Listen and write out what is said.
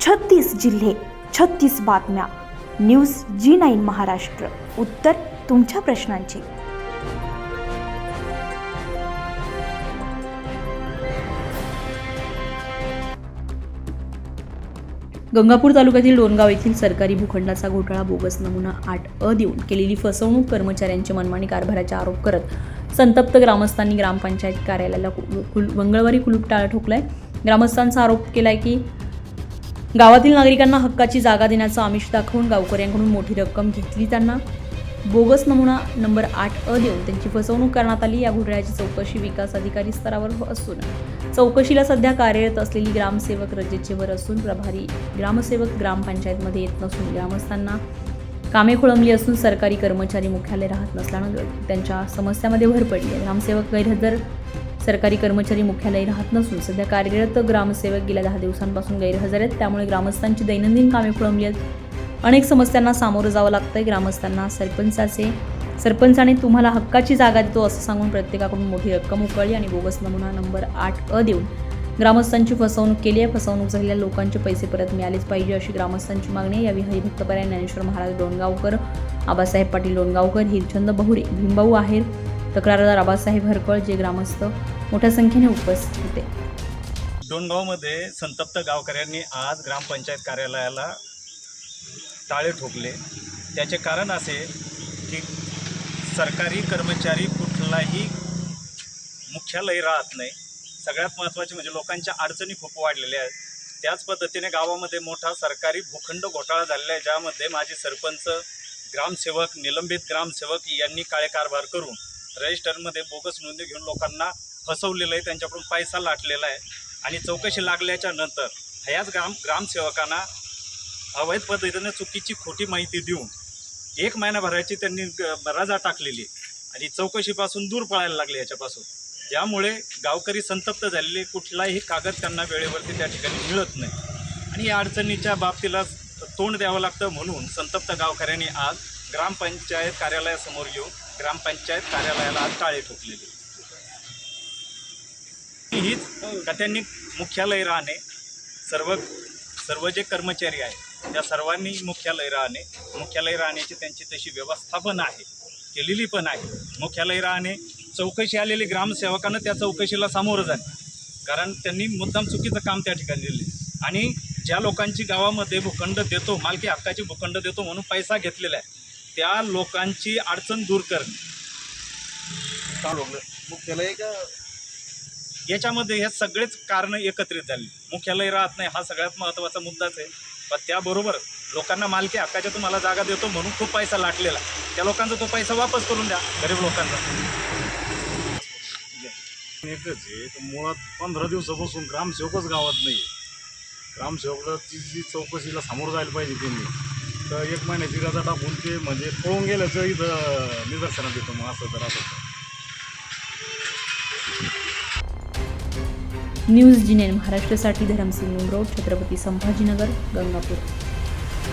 36 जिल्हे, 36 बातम्या. News G9 Maharashtra. उत्तर तुमच्या प्रश्नांची. गंगापूर तालुक्यातील डोणगाव येथील सरकारी भूखंडाचा घोटाळा, बोगस नमुना 8A देऊन केलेली फसवणूक, कर्मचाऱ्यांची मनमानी कारभाराचे आरोप करत संतप्त ग्रामस्थांनी ग्रामपंचायत कार्यालयाला मंगळवारी कुलूप ठोकलाय. ग्रामस्थांचा आरोप केलाय की गावातील नागरिकांना हक्काची जागा देण्याचं आमिष दाखवून गावकऱ्यांकडून मोठी रक्कम घेतली, त्यांना बोगस नमुना नंबर 8A देऊन त्यांची फसवणूक करण्यात आली. या घोटाळ्याची चौकशी विकास अधिकारी स्तरावर असून चौकशीला सध्या कार्यरत असलेली ग्रामसेवक रजेचेवर असून प्रभारी ग्रामसेवक ग्रामपंचायतमध्ये येत नसून ग्रामस्थांना कामे खोळंबली असून सरकारी कर्मचारी मुख्यालय राहत नसल्यानं त्यांच्या समस्यामध्ये भर पडली आहे. ग्रामसेवक गैरहजर, सरकारी कर्मचारी मुख्यालय राहत नसून सध्या कार्यरत ग्रामसेवक गेल्या 10 दिवसांपासून गैरहजर आहेत. त्यामुळे ग्रामस्थांची दैनंदिन कामे खोळंबली आहेत. अनेक समस्यांना सामोरं जावं लागतंय. ग्रामस्थांना सरपंचाने तुम्हाला हक्काची जागा देतो असं सांगून प्रत्येकाकडून मोठी रक्कम उकळली आणि बोगस नमुना नंबर 8A देऊन ग्रामस्थांची फसवणूक केली आहे. फसवणूक झालेल्या लोकांचे पैसे परत मिळालेच पाहिजे अशी ग्रामस्थांची मागणी आहे. यावेळी हरिभक्तपरायण ज्ञानेश्वर महाराज डोणगावकर, आबासाहेब पाटील डोणगावकर, हिरचंद बहुरे, भीमभाऊ आहेर, तक्रारदार आबासाहेब हरकळ जे ग्रामस्थ मोठ्या संख्येने उपस्थित होते. डोणगावमध्ये संतप्त गावकऱ्यांनी आज ग्रामपंचायत कार्यालयाला टाळे ठोकले. त्याचे कारण असे की सरकारी कर्मचारी कुठलाही मुख्यालय राहत नाही. सगळ्यात महत्त्वाचे म्हणजे लोकांच्या अडचणी खूप वाढलेल्या आहेत. त्याच पद्धतीने गावामध्ये मोठा सरकारी भूखंड घोटाळा झालेला आहे, ज्यामध्ये माजी सरपंच, ग्रामसेवक, निलंबित ग्रामसेवक यांनी काळे कारभार करून रजिस्टरमध्ये बोगस नोंदी घेऊन लोकांना फसवलेलं आहे, त्यांच्याकडून पैसा लाटलेला आहे. आणि चौकशी लागल्याच्या नंतर ह्याच ग्रामसेवकांना अवैध पद्धतीने चुकीची खोटी माहिती देऊन 1 महिनाभराची त्यांनी रजा टाकलेली आणि चौकशीपासून दूर पळायला लागले याच्यापासून. ज्यामुळे गावकरी संतप्त झालेले, कुठलाही कागद त्यांना वेळेवरती त्या ठिकाणी मिळत नाही आणि या अडचणीच्या बाबतीला तोंड द्यावं लागतं. म्हणून संतप्त गावकऱ्यांनी आज ग्रामपंचायत कार्यालयासमोर येऊन ग्रामपंचायत कार्यालयाला आज टाळे ठोकलेली. हीच का त्यांनी मुख्यालय राहणे, सर्व जे कर्मचारी आहेत त्या सर्वांनी मुख्यालय राहण्याची त्यांची तशी व्यवस्था पण आहे, केलेली पण आहे. मुख्यालय राहणे, चौकशी आलेली ग्रामसेवकानं त्या चौकशीला सामोरं जाणे, कारण त्यांनी मुद्दाम चुकीचं काम त्या ठिकाणी दिले. आणि ज्या लोकांची गावामध्ये भूखंड देतो, मालकी हक्काची भूखंड देतो म्हणून पैसा घेतलेला आहे, त्या लोकांची अडचण दूर करणे मुख्यालय का याच्यामध्ये हे सगळेच कारणं एकत्रित झाली. मुख्यालय राहत नाही हा सगळ्यात महत्त्वाचा मुद्दाच आहे. पण त्याबरोबर लोकांना मालकी हक्काच्या तुम्हाला जागा देतो म्हणून खूप पैसा लाटलेला, त्या लोकांचा तो पैसा वापस करून द्या गरीब लोकांचा. एकच आहे, मुळात 15 दिवसापासून ग्रामसेवकच गावात नाही. ग्रामसेवकाची जी चौकशीला सामोरं जायला पाहिजे त्यांनी, तर 1 महिन्याची रजा टाकून ते म्हणजे पळून गेल्याचं इथं निदर्शनात येतं. मग असं तर असं न्यूज G9 महाराष्ट्रासाठी धरमसिंग उमरोड, छत्रपती संभाजीनगर, गंगापूर.